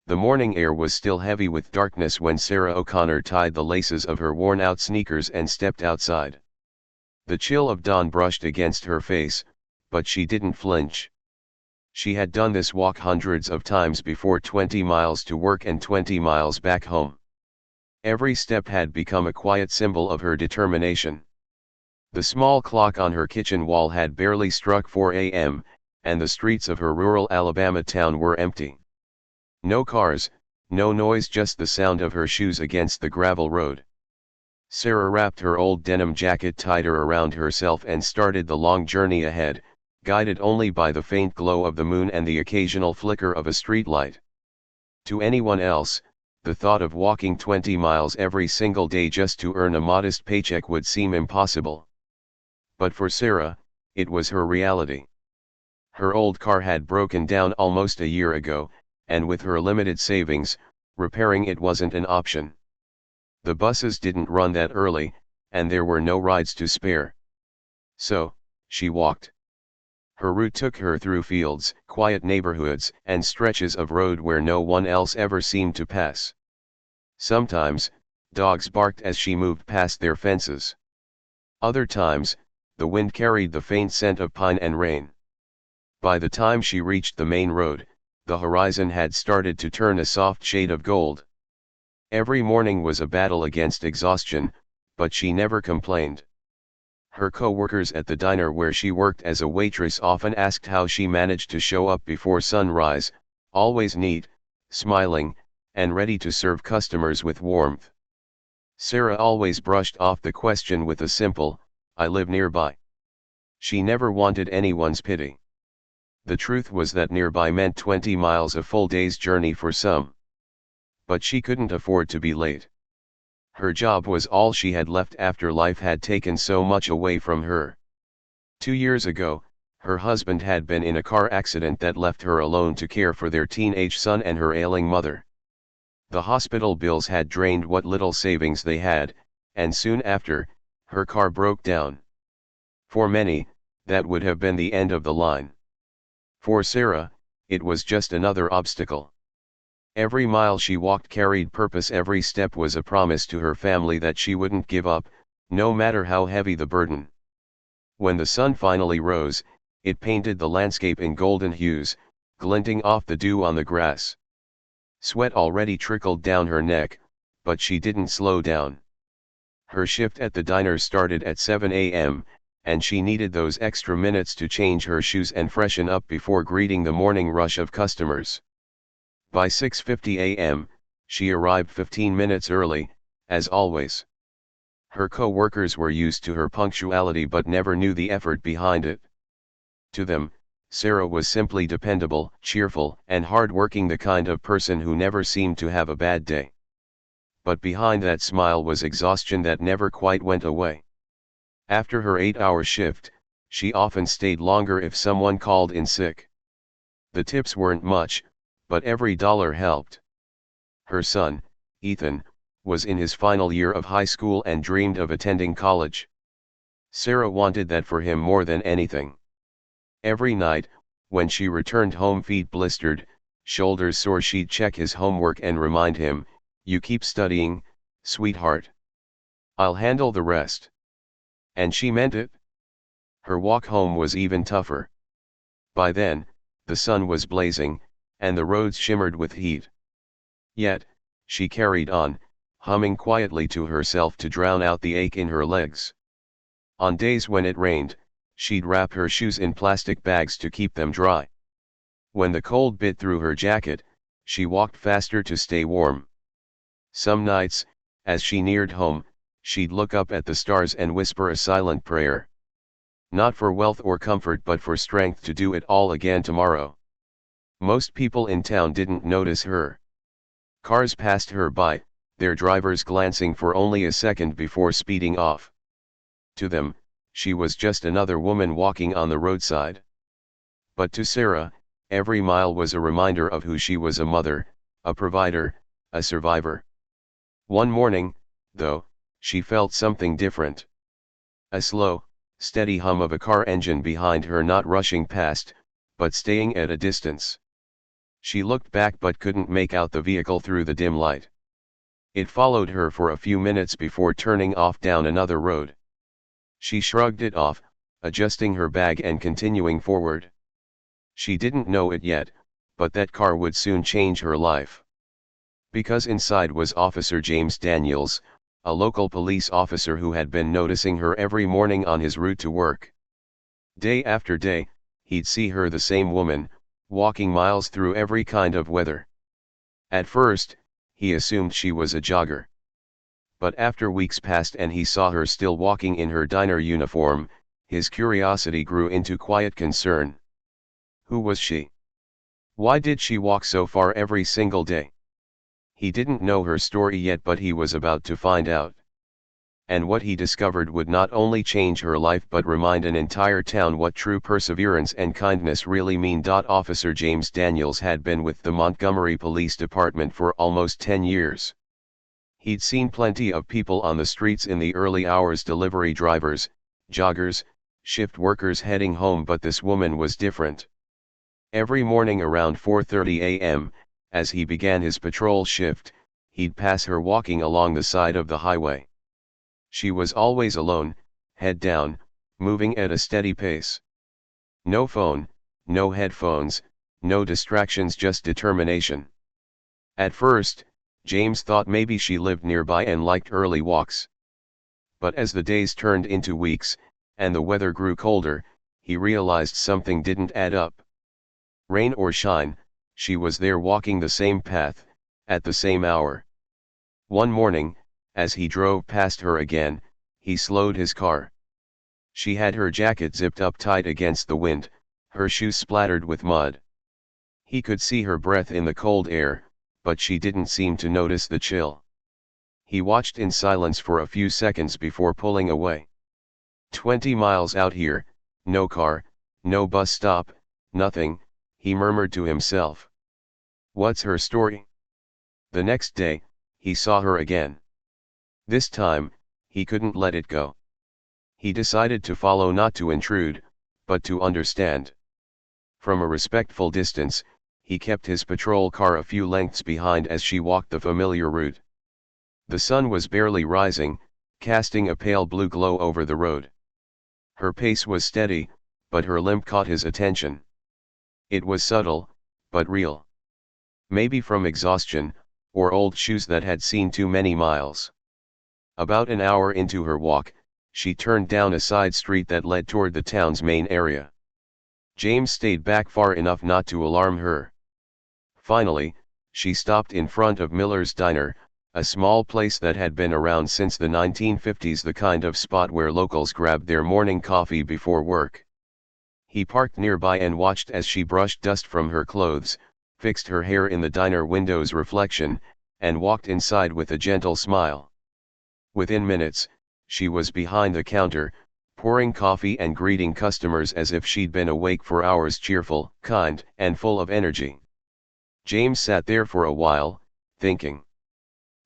The morning air was still heavy with darkness when Sarah O'Connor tied the laces of her worn-out sneakers and stepped outside. The chill of dawn brushed against her face, but she didn't flinch. She had done this walk hundreds of times before, 20 miles to work and 20 miles back home. Every step had become a quiet symbol of her determination. The small clock on her kitchen wall had barely struck 4 a.m., and the streets of her rural Alabama town were empty. No cars, no noise, just the sound of her shoes against the gravel road. Sarah wrapped her old denim jacket tighter around herself and started the long journey ahead, guided only by the faint glow of the moon and the occasional flicker of a streetlight. To anyone else, the thought of walking 20 miles every single day just to earn a modest paycheck would seem impossible. But for Sarah, it was her reality. Her old car had broken down almost a year ago, and with her limited savings, repairing it wasn't an option. The buses didn't run that early, and there were no rides to spare. So, she walked. Her route took her through fields, quiet neighborhoods, and stretches of road where no one else ever seemed to pass. Sometimes, dogs barked as she moved past their fences. Other times, the wind carried the faint scent of pine and rain. By the time she reached the main road, the horizon had started to turn a soft shade of gold. Every morning was a battle against exhaustion, but she never complained. Her co-workers at the diner where she worked as a waitress often asked how she managed to show up before sunrise, always neat, smiling, and ready to serve customers with warmth. Sarah always brushed off the question with a simple, "I live nearby." She never wanted anyone's pity. The truth was that nearby meant 20 miles, a full day's journey for some. But she couldn't afford to be late. Her job was all she had left after life had taken so much away from her. 2 years ago, her husband had been in a car accident that left her alone to care for their teenage son and her ailing mother. The hospital bills had drained what little savings they had, and soon after, her car broke down. For many, that would have been the end of the line. For Sarah, it was just another obstacle. Every mile she walked carried purpose, every step was a promise to her family that she wouldn't give up, no matter how heavy the burden. When the sun finally rose, it painted the landscape in golden hues, glinting off the dew on the grass. Sweat already trickled down her neck, but she didn't slow down. Her shift at the diner started at 7 a.m., and she needed those extra minutes to change her shoes and freshen up before greeting the morning rush of customers. By 6:50 a.m., she arrived 15 minutes early, as always. Her co-workers were used to her punctuality but never knew the effort behind it. To them, Sarah was simply dependable, cheerful, and hard-working, the kind of person who never seemed to have a bad day. But behind that smile was exhaustion that never quite went away. After her 8-hour shift, she often stayed longer if someone called in sick. The tips weren't much, but every dollar helped. Her son, Ethan, was in his final year of high school and dreamed of attending college. Sarah wanted that for him more than anything. Every night, when she returned home feet blistered, shoulders sore, she'd check his homework and remind him, "You keep studying, sweetheart. I'll handle the rest." And she meant it. Her walk home was even tougher. By then, the sun was blazing, and the roads shimmered with heat. Yet, she carried on, humming quietly to herself to drown out the ache in her legs. On days when it rained, she'd wrap her shoes in plastic bags to keep them dry. When the cold bit through her jacket, she walked faster to stay warm. Some nights, as she neared home, she'd look up at the stars and whisper a silent prayer. Not for wealth or comfort, but for strength to do it all again tomorrow. Most people in town didn't notice her. Cars passed her by, their drivers glancing for only a second before speeding off. To them, she was just another woman walking on the roadside. But to Sarah, every mile was a reminder of who she was: a mother, a provider, a survivor. One morning, though, she felt something different. A slow, steady hum of a car engine behind her, not rushing past, but staying at a distance. She looked back but couldn't make out the vehicle through the dim light. It followed her for a few minutes before turning off down another road. She shrugged it off, adjusting her bag and continuing forward. She didn't know it yet, but that car would soon change her life. Because inside was Officer James Daniels, a local police officer who had been noticing her every morning on his route to work. Day after day, he'd see her, the same woman, walking miles through every kind of weather. At first, he assumed she was a jogger. But after weeks passed and he saw her still walking in her diner uniform, his curiosity grew into quiet concern. Who was she? Why did she walk so far every single day? He didn't know her story yet, but he was about to find out. And what he discovered would not only change her life but remind an entire town what true perseverance and kindness really mean. Officer James Daniels had been with the Montgomery Police Department for almost 10 years. He'd seen plenty of people on the streets in the early hours: delivery drivers, joggers, shift workers heading home, but this woman was different. Every morning around 4:30 a.m., as he began his patrol shift, he'd pass her walking along the side of the highway. She was always alone, head down, moving at a steady pace. No phone, no headphones, no distractions, just determination. At first, James thought maybe she lived nearby and liked early walks. But as the days turned into weeks, and the weather grew colder, he realized something didn't add up. Rain or shine, she was there walking the same path, at the same hour. One morning, as he drove past her again, he slowed his car. She had her jacket zipped up tight against the wind, her shoes splattered with mud. He could see her breath in the cold air, but she didn't seem to notice the chill. He watched in silence for a few seconds before pulling away. 20 miles out here, no car, no bus stop, nothing, he murmured to himself. What's her story? The next day, he saw her again. This time, he couldn't let it go. He decided to follow, not to intrude, but to understand. From a respectful distance, he kept his patrol car a few lengths behind as she walked the familiar route. The sun was barely rising, casting a pale blue glow over the road. Her pace was steady, but her limp caught his attention. It was subtle, but real. Maybe from exhaustion, or old shoes that had seen too many miles. About an hour into her walk, she turned down a side street that led toward the town's main area. James stayed back far enough not to alarm her. Finally, she stopped in front of Miller's Diner, a small place that had been around since the 1950s, the kind of spot where locals grabbed their morning coffee before work. He parked nearby and watched as she brushed dust from her clothes, fixed her hair in the diner window's reflection, and walked inside with a gentle smile. Within minutes, she was behind the counter, pouring coffee and greeting customers as if she'd been awake for hours, cheerful, kind, and full of energy. James sat there for a while, thinking.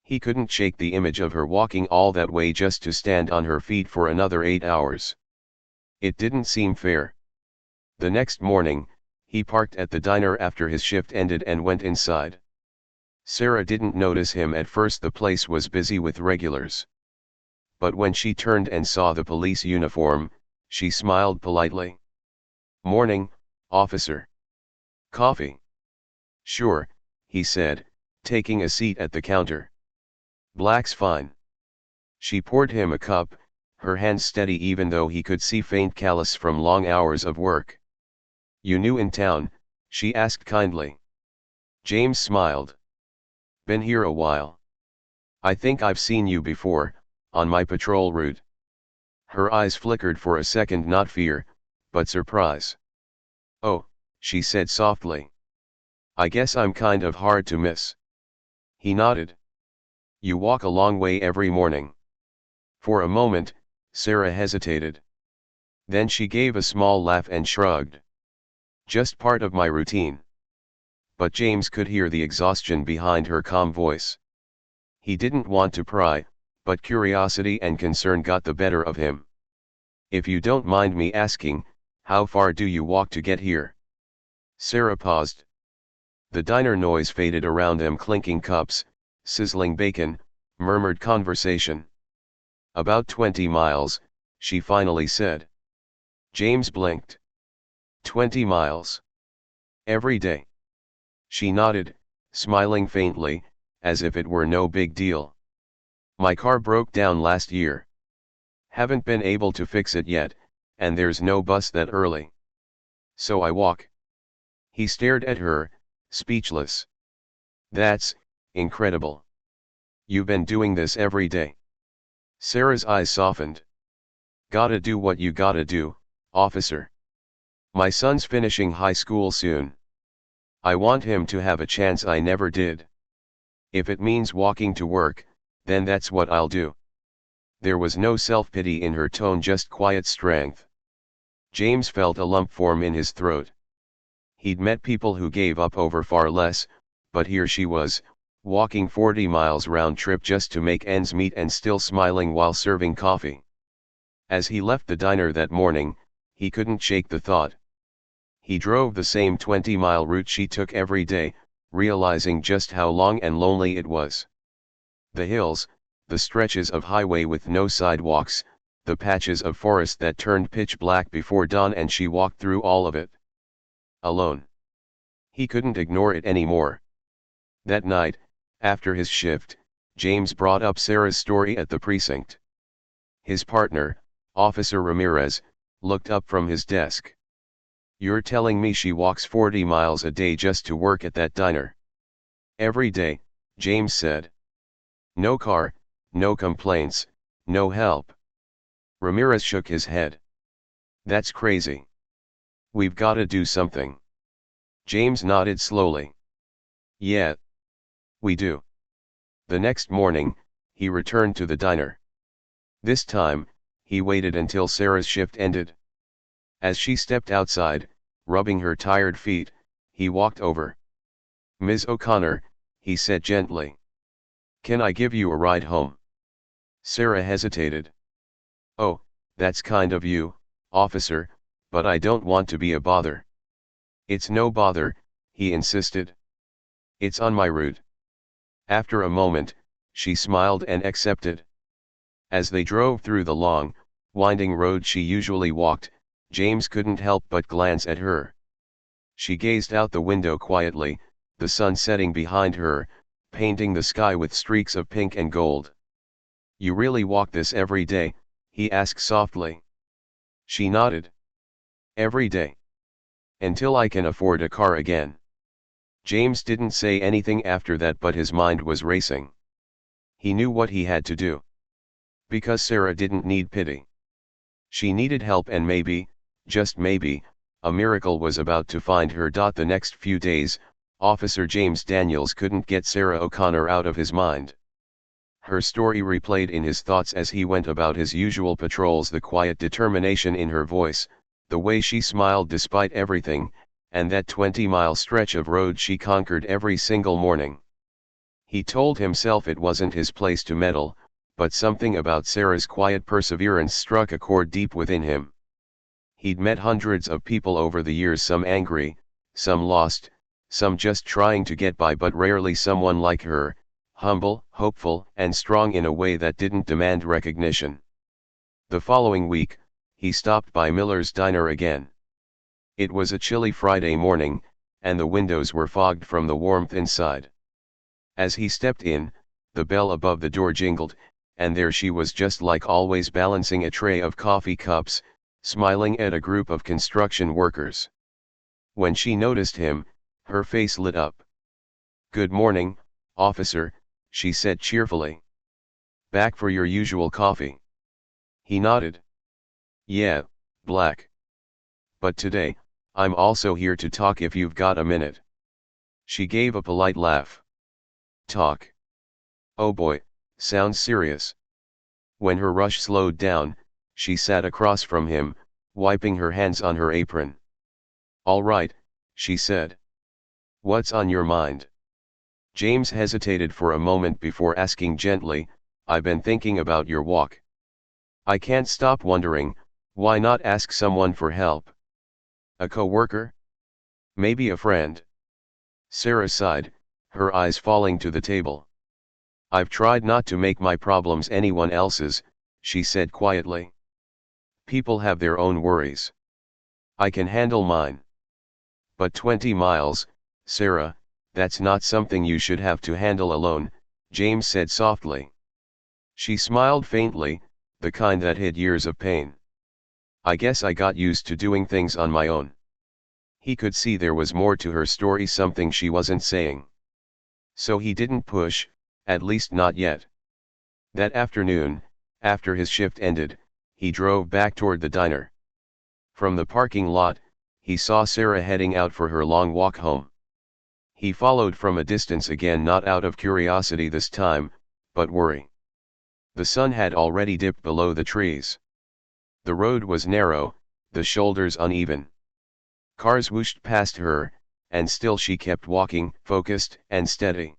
He couldn't shake the image of her walking all that way just to stand on her feet for another 8 hours. It didn't seem fair. The next morning, he parked at the diner after his shift ended and went inside. Sarah didn't notice him at first. The place was busy with regulars. But when she turned and saw the police uniform, she smiled politely. "Morning, officer. Coffee?" "Sure," he said, taking a seat at the counter. "Black's fine." She poured him a cup, her hands steady even though he could see faint callus from long hours of work. "You new in town?" she asked kindly. James smiled. "Been here a while. I think I've seen you before, on my patrol route." Her eyes flickered for a second, not fear, but surprise. "Oh," she said softly. "I guess I'm kind of hard to miss." He nodded. "You walk a long way every morning." For a moment, Sarah hesitated. Then she gave a small laugh and shrugged. "Just part of my routine." But James could hear the exhaustion behind her calm voice. He didn't want to pry, but curiosity and concern got the better of him. "If you don't mind me asking, how far do you walk to get here?" Sarah paused. The diner noise faded around them, clinking cups, sizzling bacon, murmured conversation. "About 20 miles, she finally said. James blinked. 20 miles. Every day?" She nodded, smiling faintly, as if it were no big deal. "My car broke down last year. Haven't been able to fix it yet, and there's no bus that early. So I walk." He stared at her, speechless. "That's incredible. You've been doing this every day?" Sarah's eyes softened. "Gotta do what you gotta do, officer. My son's finishing high school soon. I want him to have a chance I never did. If it means walking to work, then that's what I'll do." There was no self-pity in her tone, just quiet strength. James felt a lump form in his throat. He'd met people who gave up over far less, but here she was, walking 40 miles round trip just to make ends meet and still smiling while serving coffee. As he left the diner that morning, he couldn't shake the thought. He drove the same 20-mile route she took every day, realizing just how long and lonely it was. The hills, the stretches of highway with no sidewalks, the patches of forest that turned pitch black before dawn, and she walked through all of it. Alone. He couldn't ignore it anymore. That night, after his shift, James brought up Sarah's story at the precinct. His partner, Officer Ramirez, looked up from his desk. "You're telling me she walks 40 miles a day just to work at that diner?" "Every day," James said. "No car, no complaints, no help." Ramirez shook his head. "That's crazy. We've gotta do something." James nodded slowly. "Yeah. We do." The next morning, he returned to the diner. This time, he waited until Sarah's shift ended. As she stepped outside, rubbing her tired feet, he walked over. "Ms. O'Connor," he said gently. "Can I give you a ride home?" Sarah hesitated. "Oh, that's kind of you, officer, but I don't want to be a bother." "It's no bother," he insisted. "It's on my route." After a moment, she smiled and accepted. As they drove through the long, winding road she usually walked, James couldn't help but glance at her. She gazed out the window quietly, the sun setting behind her, painting the sky with streaks of pink and gold. "You really walk this every day?" he asked softly. She nodded. "Every day. Until I can afford a car again." James didn't say anything after that, but his mind was racing. He knew what he had to do. Because Sarah didn't need pity. She needed help, and maybe, just maybe, a miracle was about to find her. The next few days, Officer James Daniels couldn't get Sarah O'Connor out of his mind. Her story replayed in his thoughts as he went about his usual patrols, the quiet determination in her voice, the way she smiled despite everything, and that 20-mile stretch of road she conquered every single morning. He told himself it wasn't his place to meddle, but something about Sarah's quiet perseverance struck a chord deep within him. He'd met hundreds of people over the years, some angry, some lost, some just trying to get by, but rarely someone like her, humble, hopeful, and strong in a way that didn't demand recognition. The following week, he stopped by Miller's Diner again. It was a chilly Friday morning, and the windows were fogged from the warmth inside. As he stepped in, the bell above the door jingled, and there she was, just like always, balancing a tray of coffee cups, smiling at a group of construction workers. When she noticed him, her face lit up. "Good morning, officer," she said cheerfully. "Back for your usual coffee?" He nodded. "Yeah, black. But today, I'm also here to talk if you've got a minute." She gave a polite laugh. "Talk? Oh boy, sounds serious." When her rush slowed down, she sat across from him, wiping her hands on her apron. "All right," she said. "What's on your mind?" James hesitated for a moment before asking gently, "I've been thinking about your walk. I can't stop wondering, why not ask someone for help? A co-worker? Maybe a friend?" Sarah sighed, her eyes falling to the table. I've tried not to make my problems anyone else's, she said quietly. People have their own worries. I can handle mine. But 20 miles, Sarah, that's not something you should have to handle alone, James said softly. She smiled faintly, the kind that hid years of pain. I guess I got used to doing things on my own. He could see there was more to her story, something she wasn't saying. So he didn't push, at least not yet. That afternoon, after his shift ended, he drove back toward the diner. From the parking lot, he saw Sarah heading out for her long walk home. He followed from a distance again, not out of curiosity this time, but worry. The sun had already dipped below the trees. The road was narrow, the shoulders uneven. Cars whooshed past her, and still she kept walking, focused and steady.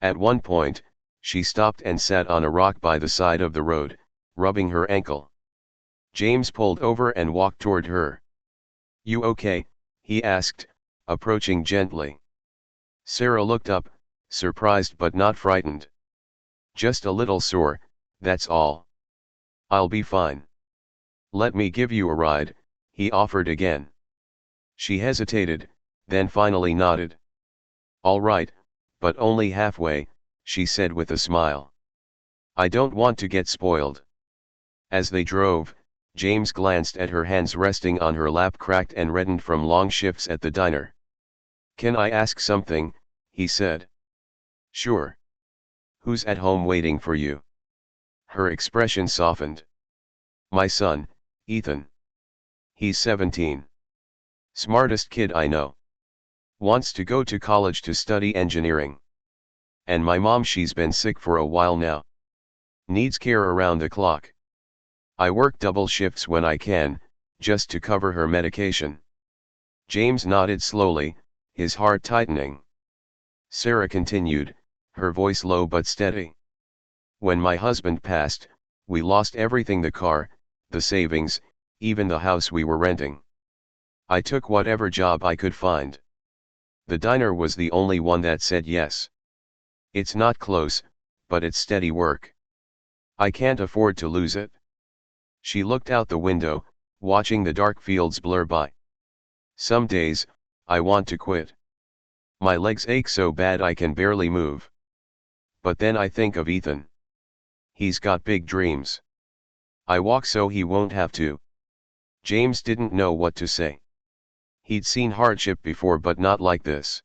At one point, she stopped and sat on a rock by the side of the road, rubbing her ankle. James pulled over and walked toward her. You okay? He asked, approaching gently. Sarah looked up, surprised but not frightened. Just a little sore, that's all. I'll be fine. Let me give you a ride, he offered again. She hesitated, then finally nodded. All right, but only halfway, she said with a smile. I don't want to get spoiled. As they drove, James glanced at her hands resting on her lap, cracked and reddened from long shifts at the diner. Can I ask something? He said. Sure. Who's at home waiting for you? Her expression softened. My son, Ethan. He's 17. Smartest kid I know. Wants to go to college to study engineering. And my mom, she's been sick for a while now. Needs care around the clock. I work double shifts when I can, just to cover her medication. James nodded slowly, his heart tightening. Sarah continued, her voice low but steady. When my husband passed, we lost everything, the car, the savings, even the house we were renting. I took whatever job I could find. The diner was the only one that said yes. It's not close, but it's steady work. I can't afford to lose it. She looked out the window, watching the dark fields blur by. Some days, I want to quit. My legs ache so bad I can barely move. But then I think of Ethan. He's got big dreams. I walk so he won't have to. James didn't know what to say. He'd seen hardship before, but not like this.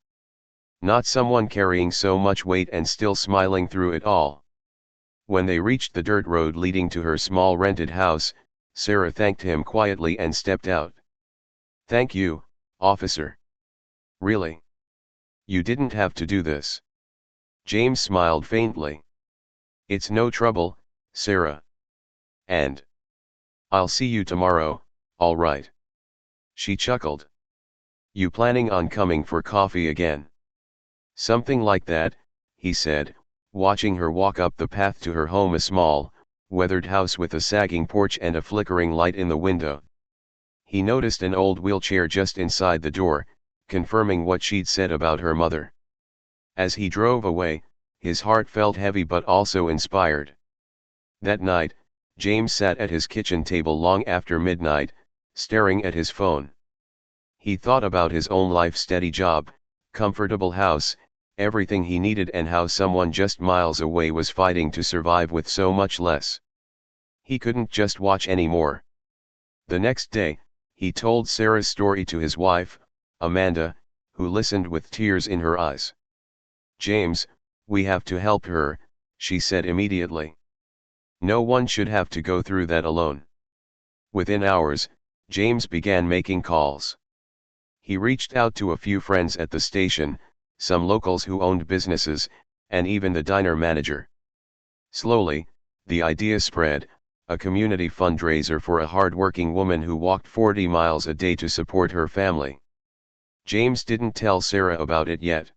Not someone carrying so much weight and still smiling through it all. When they reached the dirt road leading to her small rented house, Sarah thanked him quietly and stepped out. Thank you, officer. Really? You didn't have to do this. James smiled faintly. It's no trouble, Sarah. And I'll see you tomorrow, all right? She chuckled. You planning on coming for coffee again? Something like that, he said, watching her walk up the path to her home, a small, weathered house with a sagging porch and a flickering light in the window. He noticed an old wheelchair just inside the door, confirming what she'd said about her mother. As he drove away, his heart felt heavy but also inspired. That night, James sat at his kitchen table long after midnight, staring at his phone. He thought about his own life, steady job, comfortable house, everything he needed, and how someone just miles away was fighting to survive with so much less. He couldn't just watch anymore. The next day, he told Sarah's story to his wife, Amanda, who listened with tears in her eyes. James, we have to help her, she said immediately. No one should have to go through that alone. Within hours, James began making calls. He reached out to a few friends at the station, some locals who owned businesses, and even the diner manager. Slowly, the idea spread, a community fundraiser for a hard-working woman who walked 40 miles a day to support her family. James didn't tell Sarah about it yet.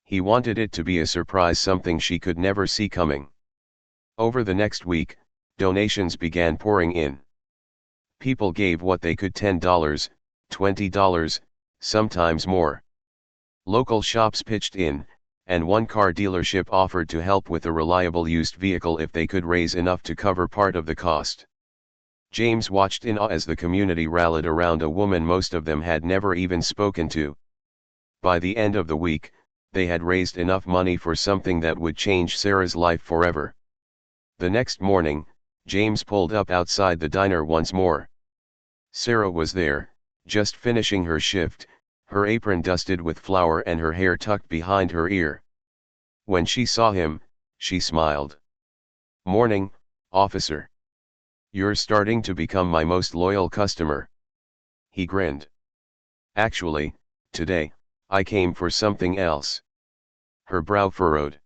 He wanted it to be a surprise, something she could never see coming. Over the next week, donations began pouring in. People gave what they could: $10, $20, sometimes more. Local shops pitched in, and one car dealership offered to help with a reliable used vehicle if they could raise enough to cover part of the cost. James watched in awe as the community rallied around a woman most of them had never even spoken to. By the end of the week, they had raised enough money for something that would change Sarah's life forever. The next morning, James pulled up outside the diner once more. Sarah was there, just finishing her shift, her apron dusted with flour and her hair tucked behind her ear. When she saw him, she smiled. "Morning, officer. You're starting to become my most loyal customer." He grinned. "Actually, today, I came for something else." Her brow furrowed.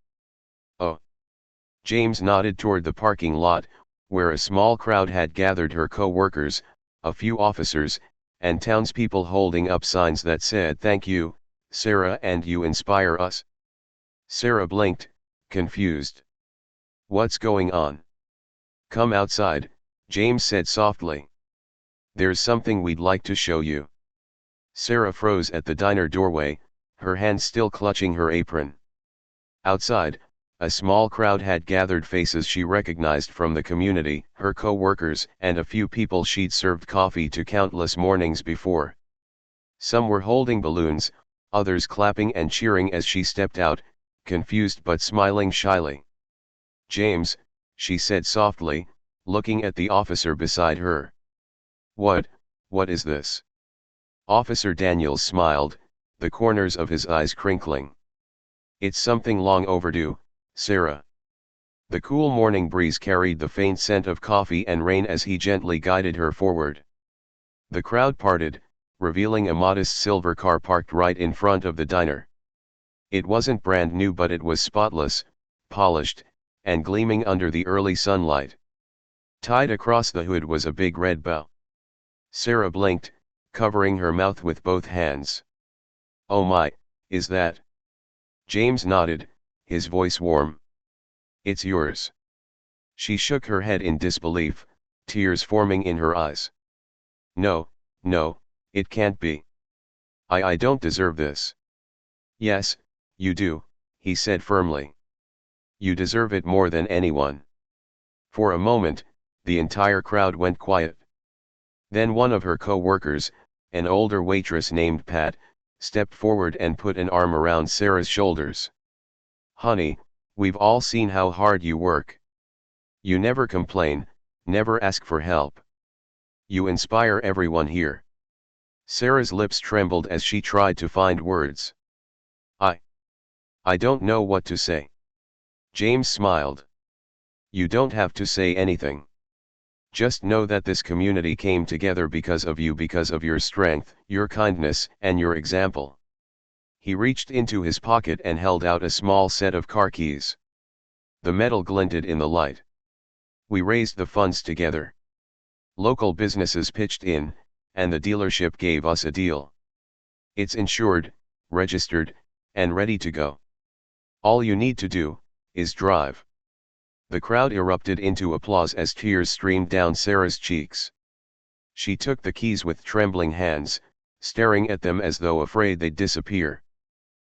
"Oh." James nodded toward the parking lot, where a small crowd had gathered, her co-workers, a few officers, and townspeople holding up signs that said "Thank you, Sarah, and you inspire us." Sarah blinked, confused. "What's going on?" "Come outside," James said softly. "There's something we'd like to show you." Sarah froze at the diner doorway, her hands still clutching her apron. Outside, a small crowd had gathered, faces she recognized from the community, her co-workers, and a few people she'd served coffee to countless mornings before. Some were holding balloons, others clapping and cheering as she stepped out, confused but smiling shyly. "James," she said softly, looking at the officer beside her. What is this?" Officer Daniels smiled, the corners of his eyes crinkling. "It's something long overdue, Sarah." The cool morning breeze carried the faint scent of coffee and rain as he gently guided her forward. The crowd parted, revealing a modest silver car parked right in front of the diner. It wasn't brand new, but it was spotless, polished, and gleaming under the early sunlight. Tied across the hood was a big red bow. Sarah blinked, covering her mouth with both hands. "Oh my, is that?" James nodded, his voice warm. "It's yours." She shook her head in disbelief, tears forming in her eyes. No, it can't be. I don't deserve this." "Yes, you do," he said firmly. "You deserve it more than anyone." For a moment, the entire crowd went quiet. Then one of her co-workers, an older waitress named Pat, stepped forward and put an arm around Sarah's shoulders. "Honey, we've all seen how hard you work. You never complain, never ask for help. You inspire everyone here." Sarah's lips trembled as she tried to find words. I don't know what to say." James smiled. "You don't have to say anything. Just know that this community came together because of you, because of your strength, your kindness, and your example." He reached into his pocket and held out a small set of car keys. The metal glinted in the light. "We raised the funds together. Local businesses pitched in, and the dealership gave us a deal. It's insured, registered, and ready to go. All you need to do is drive." The crowd erupted into applause as tears streamed down Sarah's cheeks. She took the keys with trembling hands, staring at them as though afraid they'd disappear.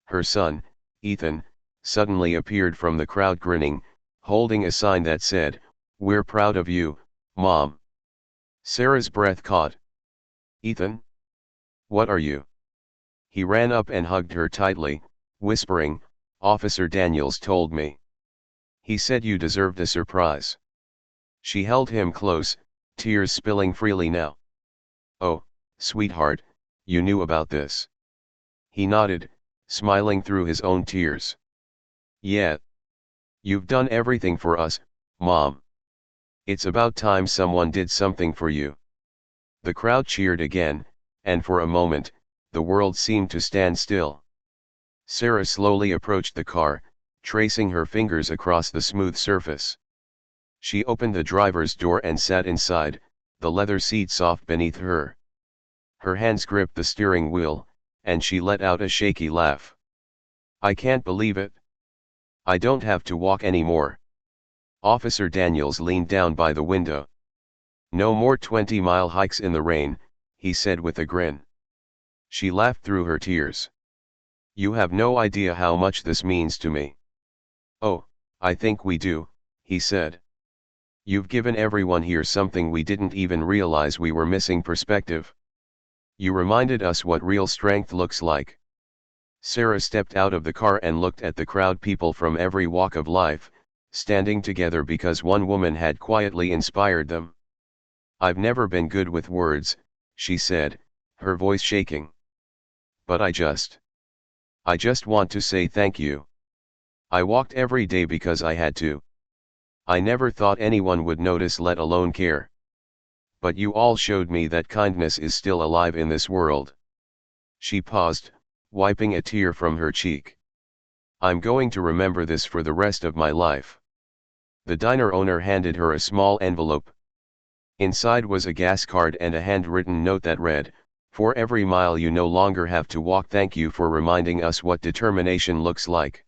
Her son, Ethan, suddenly appeared from the crowd, grinning, holding a sign that said, "We're proud of you, Mom." Sarah's breath caught. "Ethan? What are you?" He ran up and hugged her tightly, whispering, "Officer Daniels told me. He said you deserved a surprise." She held him close, tears spilling freely now. "Oh, sweetheart, you knew about this." He nodded, smiling through his own tears. "Yeah. You've done everything for us, Mom. It's about time someone did something for you." The crowd cheered again, and for a moment, the world seemed to stand still. Sarah slowly approached the car, tracing her fingers across the smooth surface. She opened the driver's door and sat inside, the leather seat soft beneath her. Her hands gripped the steering wheel, and she let out a shaky laugh. "I can't believe it. I don't have to walk anymore." Officer Daniels leaned down by the window. "No more 20-mile hikes in the rain," he said with a grin. She laughed through her tears. You have no idea how much this means to me. Oh, I think we do, he said. You've given everyone here something we didn't even realize we were missing: perspective. You reminded us what real strength looks like. Sarah stepped out of the car and looked at the crowd, people from every walk of life, standing together because one woman had quietly inspired them. I've never been good with words, she said, her voice shaking. But I just want to say thank you. I walked every day because I had to. I never thought anyone would notice, let alone care. But you all showed me that kindness is still alive in this world. She paused, wiping a tear from her cheek. I'm going to remember this for the rest of my life. The diner owner handed her a small envelope. Inside was a gas card and a handwritten note that read, "For every mile you no longer have to walk, thank you for reminding us what determination looks like."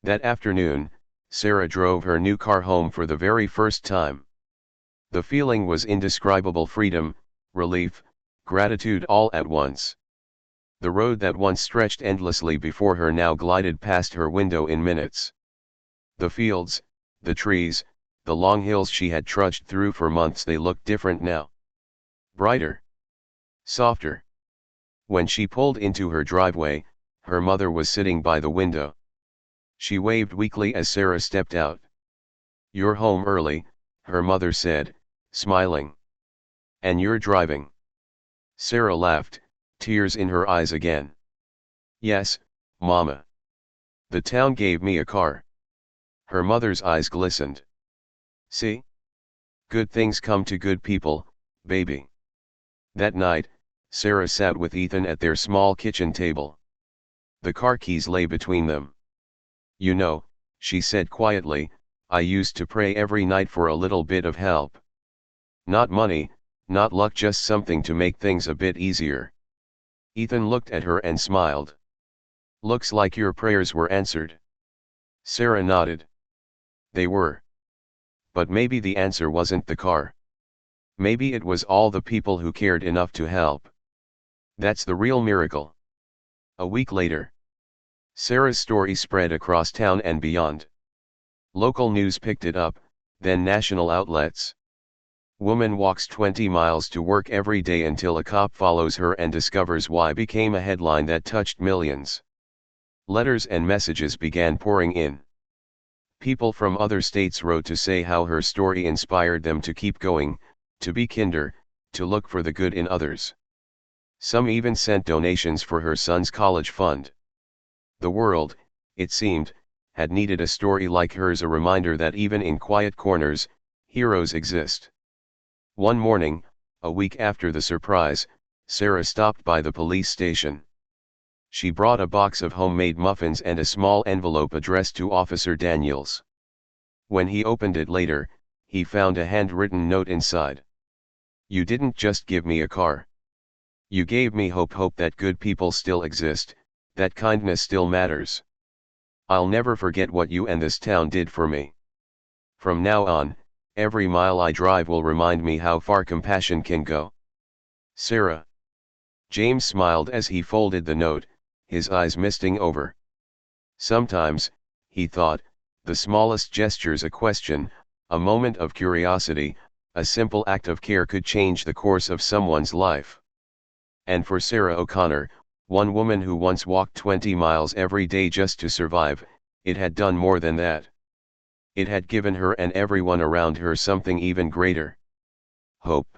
That afternoon, Sarah drove her new car home for the very first time. The feeling was indescribable: freedom, relief, gratitude all at once. The road that once stretched endlessly before her now glided past her window in minutes. The fields, the trees, the long hills she had trudged through for months, they looked different now. Brighter. Softer. When she pulled into her driveway, her mother was sitting by the window. She waved weakly as Sarah stepped out. "You're home early," her mother said, smiling. "And you're driving." Sarah laughed, tears in her eyes again. "Yes, Mama. The town gave me a car." Her mother's eyes glistened. "See? Good things come to good people, baby." That night, Sarah sat with Ethan at their small kitchen table. The car keys lay between them. "You know," she said quietly, "I used to pray every night for a little bit of help. Not money, not luck, just something to make things a bit easier." Ethan looked at her and smiled. "Looks like your prayers were answered." Sarah nodded. They were. But maybe the answer wasn't the car. Maybe it was all the people who cared enough to help. That's the real miracle. A week later, Sarah's story spread across town and beyond. Local news picked it up, then national outlets. "Woman walks 20 miles to work every day until a cop follows her and discovers why" became a headline that touched millions. Letters and messages began pouring in. People from other states wrote to say how her story inspired them to keep going, to be kinder, to look for the good in others. Some even sent donations for her son's college fund. The world, it seemed, had needed a story like hers, a reminder that even in quiet corners, heroes exist. One morning, a week after the surprise, Sarah stopped by the police station. She brought a box of homemade muffins and a small envelope addressed to Officer Daniels. When he opened it later, he found a handwritten note inside. "You didn't just give me a car. You gave me hope, hope that good people still exist, that kindness still matters. I'll never forget what you and this town did for me. From now on, every mile I drive will remind me how far compassion can go." Sarah. James smiled as he folded the note, his eyes misting over. Sometimes, he thought, the smallest gestures, a question, a moment of curiosity, a simple act of care could change the course of someone's life. And for Sarah O'Connor, one woman who once walked 20 miles every day just to survive, it had done more than that. It had given her and everyone around her something even greater: hope.